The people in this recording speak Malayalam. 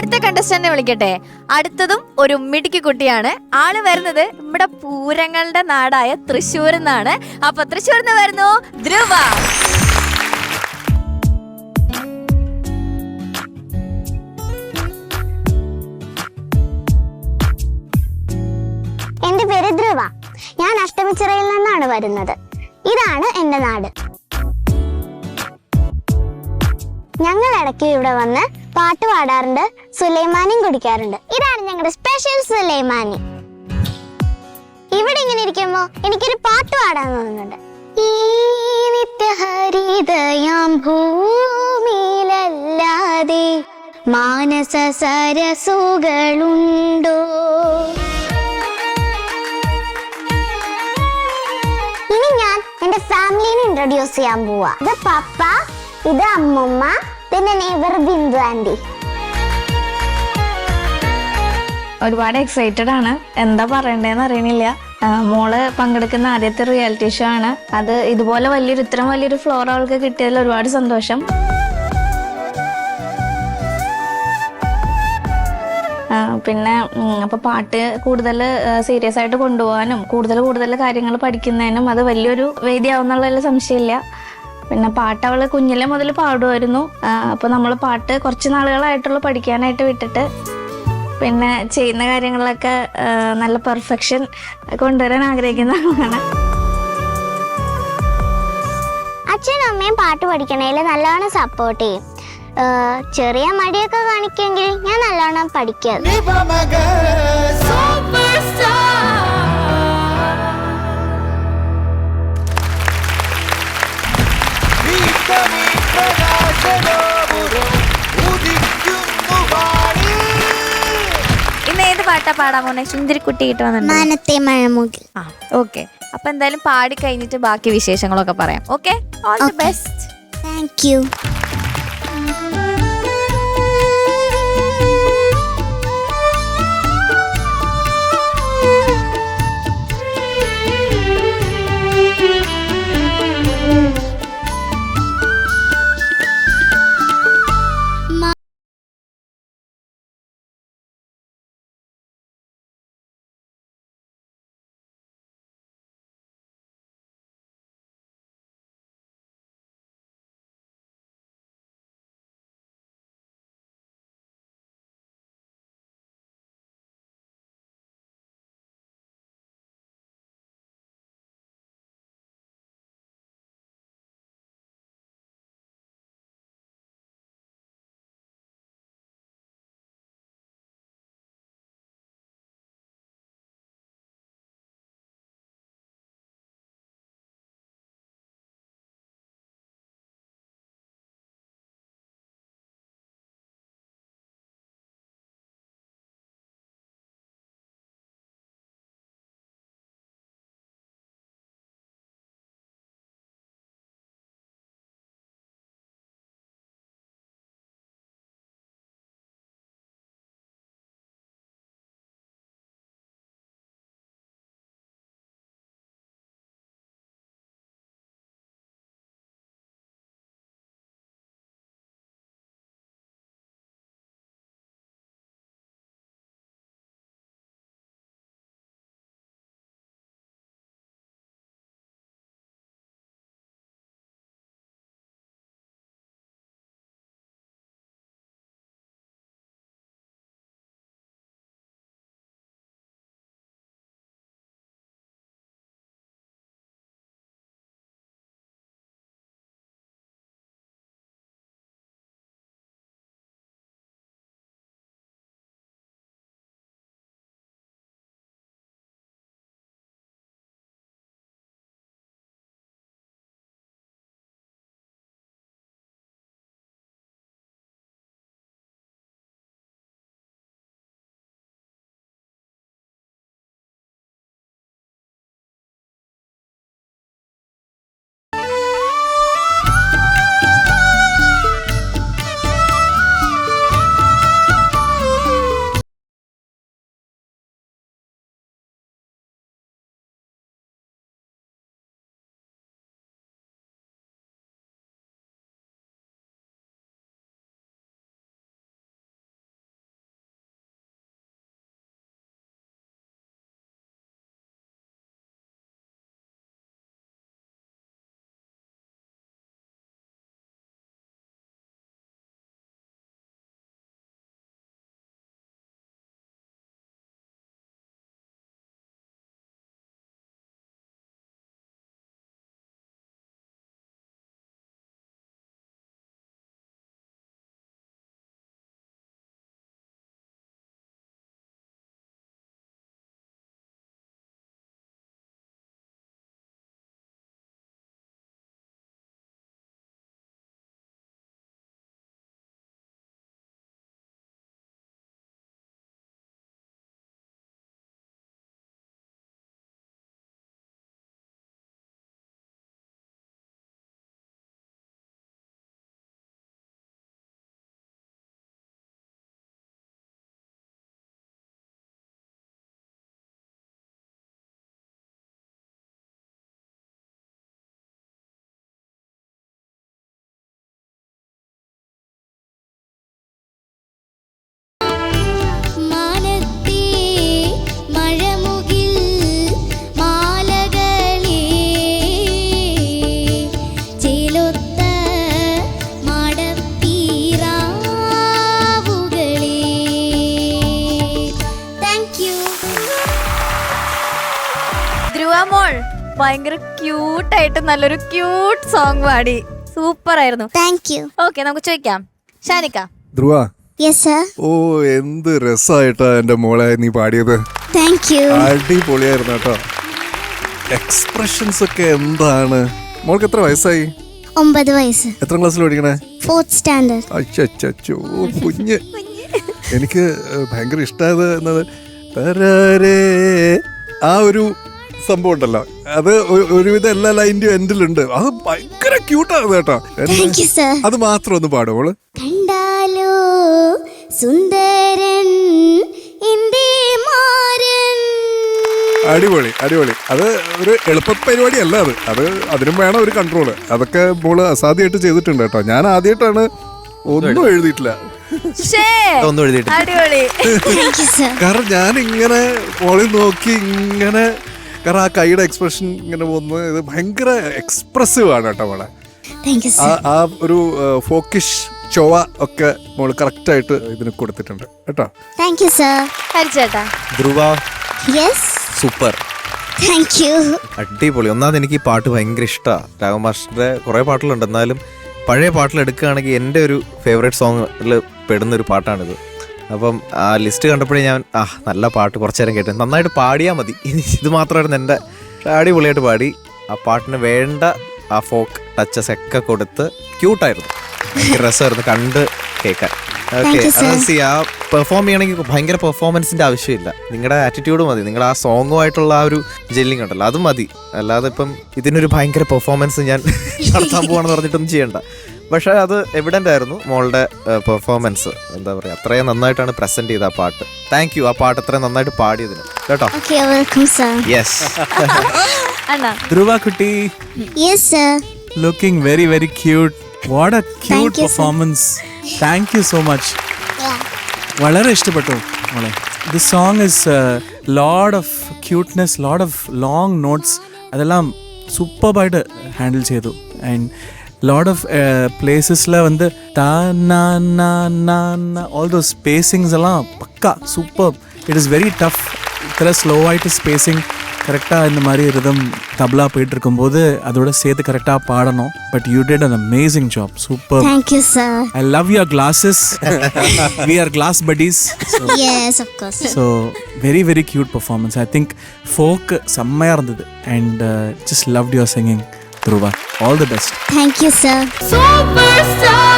അടുത്ത കണ്ടസ്റ്റന്റിനെ വിളിക്കട്ടെ. അടുത്തതും ഒരു മിടുക്കി കുട്ടിയാണ്. ആള് വരുന്നത് നമ്മുടെ പൂരങ്ങളുടെ നാടായ തൃശ്ശൂരിൽ നിന്നാണ്. അപ്പൊ തൃശ്ശൂരിൽ നിന്ന് വരുന്നു ധ്രുവ. എന്റെ പേര് ധ്രുവ. ഞാൻ അഷ്ടമിച്ചിറയിൽ നിന്നാണ് വരുന്നത്. ഇതാണ് എന്റെ നാട്. ഞങ്ങൾ ഇടയ്ക്ക് ഇവിടെ വന്ന് പാട്ട് പാടാറുണ്ട്, സുലൈമാനിയും കുടിക്കാറുണ്ട്. ഇതാണ് ഞങ്ങളുടെ സ്പെഷ്യൽ സുലൈമാനി. ഇവിടെ ഇങ്ങനെ ഇരിക്കുമ്പോ എനിക്കൊരു പാട്ട് പാടാൻ തോന്നുന്നുണ്ട്. ഈ നിത്യഹരിതയാം ഭൂമിയിലല്ലാതെ മാനസ സരസുകളുണ്ടോ? ഇനി ഞാൻ എന്റെ ഫാമിലിനെ ഇൻട്രൊഡ്യൂസ് ചെയ്യാൻ പോവാ. ഇത് പപ്പ, ഇത് അമ്മമ്മ, പിന്നെ നെയ്ബർ ബിന്ദു ആന്റി. ഒരുപാട് എക്സൈറ്റഡ് ആണ്. എന്താ പറയണ്ടേന്ന് അറിയണില്ല. മോള് പങ്കെടുക്കുന്ന ആദ്യത്തെ റിയാലിറ്റി ഷോ ആണ്. അത് ഇതുപോലെ ഇത്രയും വലിയൊരു ഫ്ലോർ അവൾക്ക് കിട്ടിയതിൽ ഒരുപാട് സന്തോഷം. പിന്നെ അപ്പൊ പാട്ട് കൂടുതൽ സീരിയസ് ആയിട്ട് കൊണ്ടുപോകാനും കൂടുതൽ കാര്യങ്ങൾ പഠിക്കുന്നതിനും അത് വലിയൊരു വേദിയാവുന്നുള്ളതിൽ സംശയമില്ല. പിന്നെ പാട്ട് അവള് കുഞ്ഞിലെ മുതൽ പാടുമായിരുന്നു. അപ്പോൾ നമ്മൾ പാട്ട് കുറച്ച് നാളുകളായിട്ടുള്ള പഠിക്കാനായിട്ട് വിട്ടിട്ട് പിന്നെ ചെയ്യുന്ന കാര്യങ്ങളിലൊക്കെ നല്ല പെർഫെക്ഷൻ കൊണ്ടുവരാൻ ആഗ്രഹിക്കുന്ന ആളാണ്. അച്ഛനും അമ്മയും പാട്ട് പഠിക്കണേൽ നല്ലോണം സപ്പോർട്ട് ചെയ്യും. ചെറിയ മടിയൊക്കെ കാണിക്കുമെങ്കിൽ ഞാൻ നല്ലോണം പഠിക്കും. ഇന്ന് ഏത് പാട്ടാ പാടാൻ പോണേ? സുന്ദരിക്കുട്ടി കിട്ടു വന്നിട്ടുണ്ട്. മാനത്തെ മഴമുകിൽ. ഓക്കെ. അപ്പൊ എന്തായാലും പാടി കഴിഞ്ഞിട്ട് ബാക്കി വിശേഷങ്ങളൊക്കെ പറയാം. Okay, all the best. Thank you. ഭയങ്കര ക്യൂട്ടായിട്ട് നല്ലൊരു ക്യൂട്ട് സോങ് പാടി. സൂപ്പർ ആയിരുന്നു. Thank you. ഓക്കെ, നമുക്ക് ചോദിക്കാം. ഷാനിക്ക. ധ്രുവ, യെസ് സർ. ഓ എന്ത് രസമായിട്ടാ എന്റെ മോളെ നീ പാടിയത്. Thank you. അടിപൊളിയായിരുന്നു കേട്ടോ. എക്സ്പ്രഷൻസ് ഒക്കെ എന്താണ്. മോൾക്ക് എത്ര വയസ്സായി? 9 വയസ്സ്. എത്ര ക്ലാസ്സിൽ പഠിക്കണേ? 4th standard. അച്ചോ കുഞ്ഞ്. എനിക്ക് ഭയങ്കര ഇഷ്ടമായത് എന്നത് തരരേ ആ ഒരു സംഭവം ഉണ്ടല്ലോ, അത് ഒരുവിധം എല്ലാ ലൈനിന്റെയും എൻഡിലുണ്ട്. അത് ഭയങ്കര ക്യൂട്ടാണ് കേട്ടോ. Thank you sir. അത് മാത്രം ഒന്ന് പാടുമോള്. കണ്ടാലോ സുന്ദരൻ ഇന്ത്യ മാരൻ. അടിപൊളി അടിപൊളി. അത് ഒരു എളുപ്പ പരിപാടിയല്ല. അത് അതിനും വേണം ഒരു കൺട്രോള്. അതൊക്കെ മോള് അസാധ്യമായിട്ട് ചെയ്തിട്ടുണ്ട് കേട്ടോ. ഞാൻ ആദ്യമായിട്ടാണ് ഒന്നും എഴുതിയിട്ടില്ല. ഒന്നും എഴുതിയിട്ടില്ല. അടിപൊളി. Thank you sir. കാരണം ഞാൻ ഇങ്ങനെ മോളിൽ നോക്കി ഇങ്ങനെ, കാരണം ആ കൈയുടെ എക്സ്പ്രഷൻ ഇങ്ങനെ പോകുന്നത് ഇത് ഭയങ്കര എക്സ്പ്രസീവ് ആണ് കേട്ടോ മോളെ. Thank you sir. ആ ഒരു ഫോക്കിഷ് ചൊവ ഒക്കെ മോള് കറക്റ്റായിട്ട് ഇതിന് കൊടുത്തിട്ടുണ്ട് കേട്ടോ. Thank you sir. ഹരിച്ചേട്ടാ. Dhruva yes. Super, thank you. അടിപൊളി. ഒന്നാമത് എനിക്ക് ഈ പാട്ട് ഭയങ്കര ഇഷ്ടമാണ്. രാഘവ മാസ്റ്ററുടെ കുറേ പാട്ടുകളുണ്ട്, എന്നാലും പഴയ പാട്ടിൽ എടുക്കുകയാണെങ്കിൽ എൻ്റെ ഒരു ഫേവറേറ്റ് സോങ്ങിൽ പെടുന്നൊരു പാട്ടാണിത്. അപ്പം ആ ലിസ്റ്റ് കണ്ടപ്പോഴേ ഞാൻ നല്ല പാട്ട് കുറച്ചു നേരം കേട്ടു. നന്നായിട്ട് പാടിയാൽ മതി, ഇത് മാത്രമായിരുന്നു എൻ്റെ. അടിപൊളിയായിട്ട് പാടി. ആ പാട്ടിന് വേണ്ട ആ ഫോക്ക് ടച്ചസ് ഒക്കെ കൊടുത്ത് ക്യൂട്ടായിരുന്നു. എനിക്ക് രസമായിരുന്നു കണ്ട് കേൾക്കാൻ. ഓക്കെ, ആ പെർഫോം ചെയ്യണമെങ്കിൽ ഭയങ്കര പെർഫോമൻസിന്റെ ആവശ്യമില്ല. നിങ്ങളുടെ ആറ്റിറ്റ്യൂഡ് മതി, നിങ്ങളുടെ ആ സോങ്ങുമായിട്ടുള്ള ആ ഒരു ജെല്ലിങ് ഉണ്ടല്ലോ, അത് മതി. അല്ലാതെ ഇപ്പം ഇതിനൊരു ഭയങ്കര പെർഫോമൻസ് ഞാൻ നടത്താൻ പോവാണെന്ന് പറഞ്ഞിട്ടൊന്നും ചെയ്യണ്ട. പക്ഷേ അത് എവിഡൻ്റ് ആയിരുന്നു മോളുടെ പെർഫോമൻസ്. എന്താ പറയുക, അത്രയും നന്നായിട്ടാണ് പ്രസന്റ് ചെയ്ത ആ പാട്ട്. താങ്ക് യു, ആ പാട്ട് അത്രയും നന്നായിട്ട് പാടിയതിന് കേട്ടോ. Welcome sir. Yes. Dhruva Kutti, yes sir. looking very, very cute. What a cute Thank you, sir. performance. Thank you so much. വളരെ ഇഷ്ടപ്പെട്ടു മോളെ. This song is lot of cuteness, lot of long notes. അതെല്ലാം സൂപ്പർബായിട്ട് ഹാൻഡിൽ ചെയ്തു. ആൻഡ് lot of പ്ലേസസിൽ வந்து ta na na na na all those spacings எல்லாம் பக்கா சூப்பர். It is very tough. இത്ര ஸ்லோ ஆகிட்டு ஸ்பேசிங் கரெக்டாக இந்த மாதிரி ரிதம் தபலா போயிட்டு இருக்கும்போது அதோட சேர்த்து கரெக்டாக பாடணும். But you did an amazing job. Super. Thank you sir. I love your glasses. We are glass buddies. Yes, of course. So very, very cute performance. I think folk செம்மையாக இருந்தது. And just loved your singing, Dhruva. All the best. Thank you sir. Superstar.